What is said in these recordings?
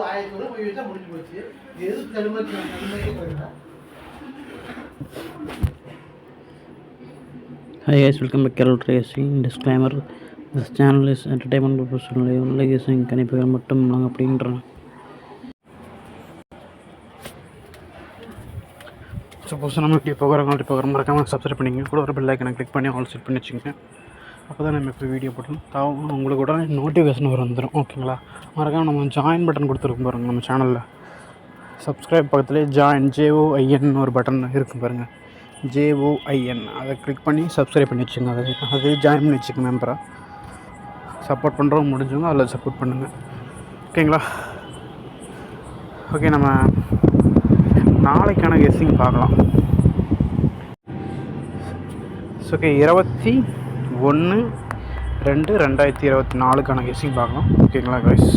Hi guys, welcome back to Carol Racing. Disclaimer: this channel is entertainment purpose only. Only using கணிப்புகள் மட்டும் நாங்கள் அப்படின்றோம். Suppose நம்ம இப்படி போகிறோம் மறக்காமல் சப்ஸ்கிரைப் பண்ணிங்க, கூட ஒரு பெல் ஐக்கனை கிளிக் பண்ணி ஆல் செட் பண்ணி வச்சுங்க. அப்போ தான் நம்ம இப்போ வீடியோ போட்டோம் உங்களுக்கு கூட நோட்டிஃபிகேஷன் வந்துடும். ஓகேங்களா? மறக்காமல் நம்ம ஜாயின் பட்டன் கொடுத்துருக்கும் பாருங்கள். நம்ம சேனலில் சப்ஸ்கிரைப் பக்கத்துலேயே ஜாயின் JOIN ஒரு பட்டன் இருக்கும் பாருங்கள், JOIN. அதை கிளிக் பண்ணி சப்ஸ்கிரைப் பண்ணி வச்சுங்க. அது ஜாயின் பண்ணி வச்சுக்கோங்க. மெம்பராக சப்போர்ட் பண்ணுறவங்க முடிஞ்சவங்க அதில் சப்போர்ட் பண்ணுங்கள். ஓகேங்களா? ஓகே, நம்ம நாளைக்கான கெஸ்ஸிங் பார்க்கலாம். ஓகே, 21/2/2024 கெஸ்ஸிங் பார்க்கலாம். ஓகேங்களா கைஸ்?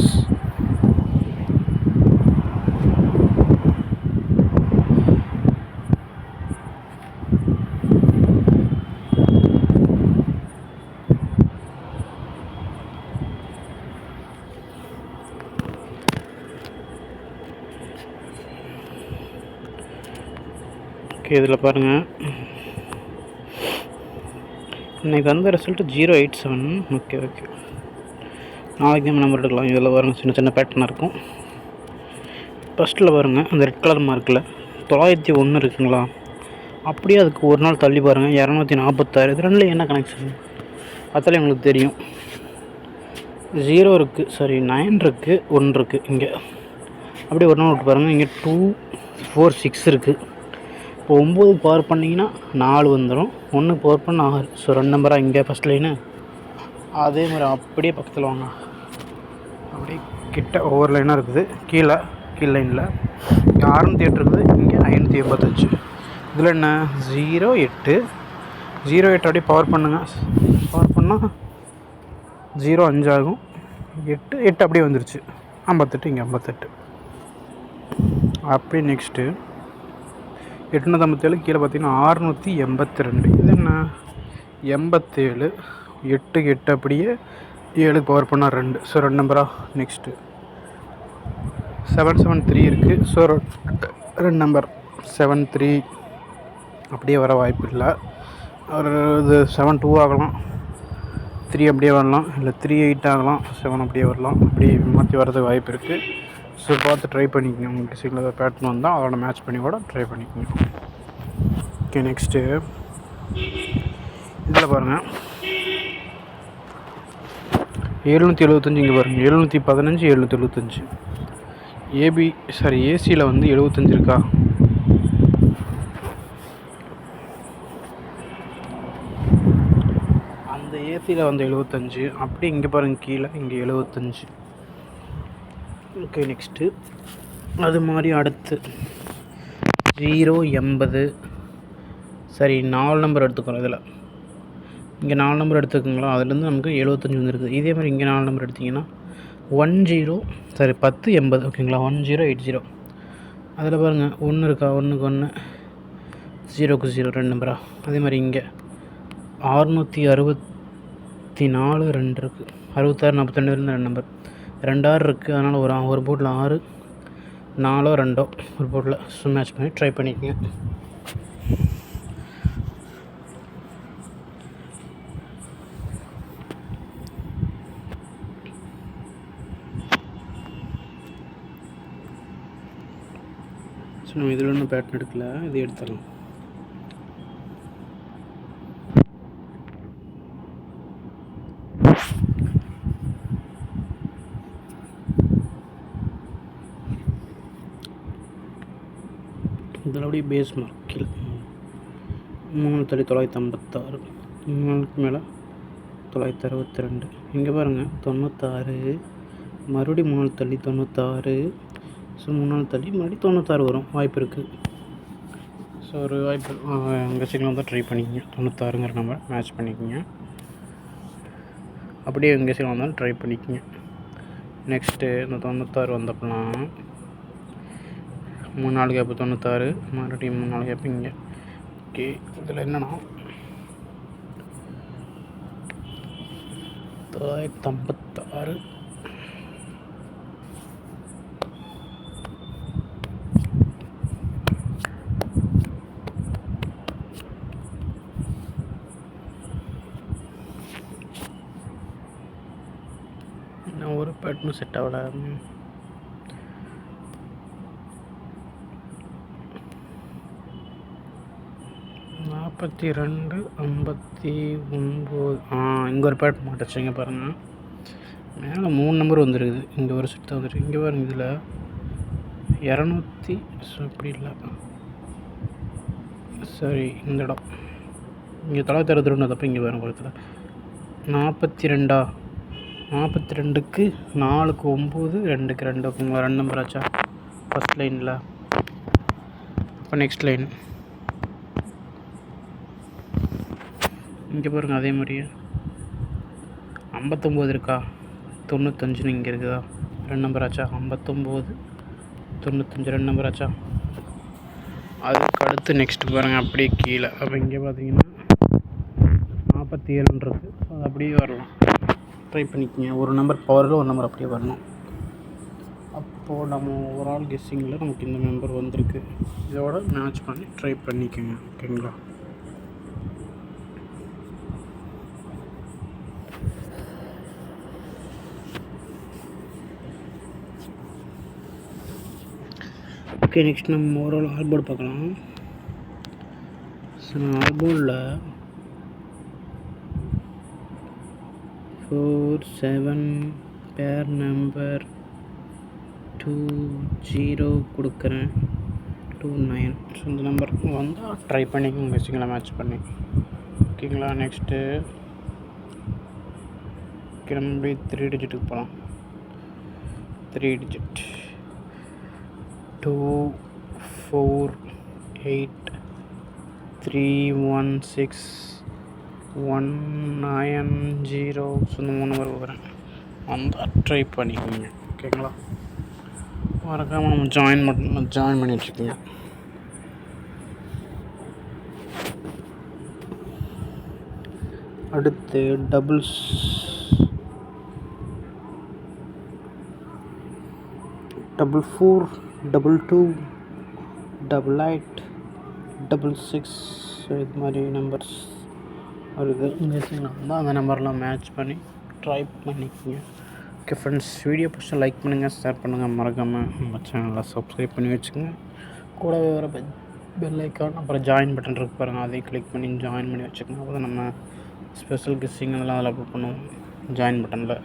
ஓகே, இதில் பாருங்கள், இன்றைக்கி வந்த ரிசல்ட்டு 087. ஓகே, நாளைக்கு நம்ம நம்பர் எடுக்கலாம். இதில் பாருங்கள், சின்ன பேட்டர்னாக இருக்கும். ஃபஸ்ட்டில் பாருங்கள், அந்த ரெட் கலர் மார்க்கில் 901 இருக்குங்களா, அப்படியே அதுக்கு ஒரு நாள் தள்ளி பாருங்கள் 246. இது ரெண்டில் என்ன கனெக்ஷன் அதில் உங்களுக்கு தெரியும். 0 இருக்குது, சாரி 9 இருக்குது, 1 இருக்குது. இங்கே அப்படியே ஒரு நாள் விட்டு பாருங்கள், இங்கே 246 இருக்குது. இப்போ 9 பவர் பண்ணிங்கன்னா 4 வந்துடும், 1 பவர் பண்ண 6. ஸோ 2 நம்பராக இங்கே ஃபஸ்ட் லைனு. அதே மாதிரி அப்படியே பக்கத்தில் வாங்க, அப்படியே கிட்ட ஒவ்வொரு லைனாக இருக்குது. கீழே லைனில் 608 இருக்குது, இங்கே 585. இதில் என்ன 08 அப்படியே பவர் பண்ணுங்கள். பவர் பண்ணால் 05 ஆகும். 8 அப்படியே வந்துருச்சு, 58. இங்கே 58. அப்படியே நெக்ஸ்ட்டு 857 கீழே பார்த்தீங்கன்னா 682. இது என்ன 87, 8 அப்படியே 7 பவர் பண்ணால் 2. ஸோ 2 நம்பராக. நெக்ஸ்ட்டு 773 இருக்குது. ஸோ 2 நம்பர் 73 அப்படியே வர வாய்ப்பு இல்லை. ஒரு இது 72 ஆகலாம், 3 அப்படியே வரலாம், இல்லை 38 ஆகலாம், 7 அப்படியே வரலாம். அப்படி மாற்றி வரதுக்கு வாய்ப்பு இருக்குது. ஸோ பார்த்து ட்ரை பண்ணிக்கோங்க. உங்களுக்கு சிங்கிள் ஏதாவது பேட்டர்ன் வந்தால் அதோட மேட்ச் பண்ணி கூட ட்ரை பண்ணிக்கோங்க. ஓகே, நெக்ஸ்ட்டு இதில் பாருங்கள் 775. இங்கே பாருங்கள் 715, 775. ஏசியில் வந்து 75 இருக்கா? அந்த ஏசியில் வந்து 75. அப்படி இங்கே பாருங்கள், கீழே இங்கே 75. ஓகே, நெக்ஸ்ட்டு அது மாதிரி அடுத்து 080. சரி, 4 நம்பர் எடுத்துக்கிறோம். இதில் இங்கே 4 நம்பர் எடுத்துக்கோங்களா, அதுலேருந்து நமக்கு 75 வந்துருக்குது. இதே மாதிரி இங்கே 4 நம்பர் எடுத்திங்கன்னா 1080. ஓகேங்களா? 1080. அதில் பாருங்கள் 1 இருக்கா, 1க்கு 1, 0க்கு 0, 2 நம்பரா. அதே மாதிரி இங்கே 664, 2 இருக்குது. 66, 42 2 நம்பர், 2 6 இருக்குது. அதனால் ஒரு போர்டில் 6, 4 2 ஒரு போர்டில். ஸோ மேட்ச் பண்ணி ட்ரை பண்ணிக்கோங்க. ஸோ நம்ம இதில் ஒன்றும் பேட்டர்ன் எடுக்கல, இது எடுத்துடலாம். இதில் அப்படியே பேஸ் மார்க்கில் 3 தள்ளி 956, 3 மேலே 962. இங்கே பாருங்கள் 96, மறுபடியும் 3 தள்ளி 96. ஸோ 3 தள்ளி மறுபடியும் 96 வரும், வாய்ப்பு இருக்குது. ஸோ ஒரு வாய்ப்பு எங்கள் சிக்னல் தான் ட்ரை பண்ணிக்கோங்க. 96ங்கிற நம்பர் மேட்ச் பண்ணிக்கோங்க. அப்படியே எங்கள் சிக்னல் வந்தாலும் ட்ரை பண்ணிக்கோங்க. நெக்ஸ்ட்டு இந்த 96 வந்தப்பலாம் 3 4 கேப்பு 96, மறுபடியும் 3 4 கேப்பு இங்கே. ஓகே, இதில் என்னென்னா 956, ஒன்றும் செட் ஆகலை. 42 59. இங்கே ஒரு பேட் மாட்டுச்சு. இங்கே பாருங்கள், மேலே 3 நம்பர் வந்துருக்குது. இங்கே ஒரு செட் தான் வந்துருக்கு. இங்கே பாருங்கள், இதில் 200 அப்படி இல்லை, சரி இந்த இடம் இங்கே 962 தப்போ. இங்கே பாருங்கள் பக்கத்தில் 42. 42க்கு 4க்கு 9, 2க்கு 2 உங்கள் 2 நம்பர் ஆச்சா ஃபஸ்ட் லைனில். இப்போ நெக்ஸ்ட் லைன் இங்கே பாருங்கள், அதே மாதிரியே 59 இருக்கா, 95 இங்கே இருக்குதா, 2 நம்பர் ஆச்சா. 59 95 2 நம்பர் ஆச்சா. அதுக்கு அடுத்து நெக்ஸ்ட்டு பாருங்கள் அப்படியே கீழே. அப்போ இங்கே பார்த்தீங்கன்னா 47 இருக்குது. அது அப்படியே வரலாம், ட்ரை பண்ணிக்கோங்க. ஒரு நம்பர் பவரில் ஒரு நம்பர் அப்படியே வரணும். அப்போது நம்ம ஓவரால் கெஸ்ஸிங்கில் நமக்கு இந்த நம்பர் வந்திருக்கு. இதோட மேட்ச் பண்ணி ட்ரை பண்ணிக்கோங்க. ஓகேங்களா? ஓகே, நெக்ஸ்ட் நம்ம ஓவரால் ஆல்போர்டு பார்க்கலாம். ஸோ நான் ஆல்போர்டில் 4 7 பேர் நம்பர் 20 கொடுக்குறேன், 29. ஸோ இந்த நம்பர் வந்தால் ட்ரை பண்ணிக்கோங்க கெஸ்ஸிங்கில் மேட்ச் பண்ணி. ஓகேங்களா? நெக்ஸ்ட்டு கிளம்பி 3 டிஜிட்டுக்கு போகலாம். 3 டிஜிட் 2 4 8 3 1 6 1 9 0. ஸோ இந்த 3 நம்பர் கொடுக்குறேன், வந்தால் ட்ரை பண்ணிக்கோங்க. ஓகேங்களா? மறக்காமல் நம்ம ஜாயின் பண்ணி வச்சுக்கோங்க. அடுத்து டபுள்ஸ் 4 2 8 6. ஸோ இது மாதிரி நம்பர்ஸ் வருது. வந்தால் அந்த நம்பர்லாம் மேட்ச் பண்ணி ட்ரை பண்ணிக்கோங்க. ஓகே ஃப்ரெண்ட்ஸ், வீடியோ பிடிச்சா லைக் பண்ணுங்கள், ஷேர் பண்ணுங்கள், மறக்காமல் நம்ம சேனலை சப்ஸ்கிரைப் பண்ணி வச்சுக்கோங்க. கூடவே வர பெல் ஐக்கான் அப்புறம் ஜாயின் பட்டன் இருக்கு பாருங்கள், அதையும் கிளிக் பண்ணி ஜாயின் பண்ணி வச்சுக்கோங்க. அப்போ தான் நம்ம ஸ்பெஷல் கெஸ்ஸிங் அதெல்லாம் அதில் அப்லோட் பண்ணுவோம் ஜாயின் பட்டனில்.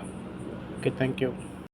Okay, thank you.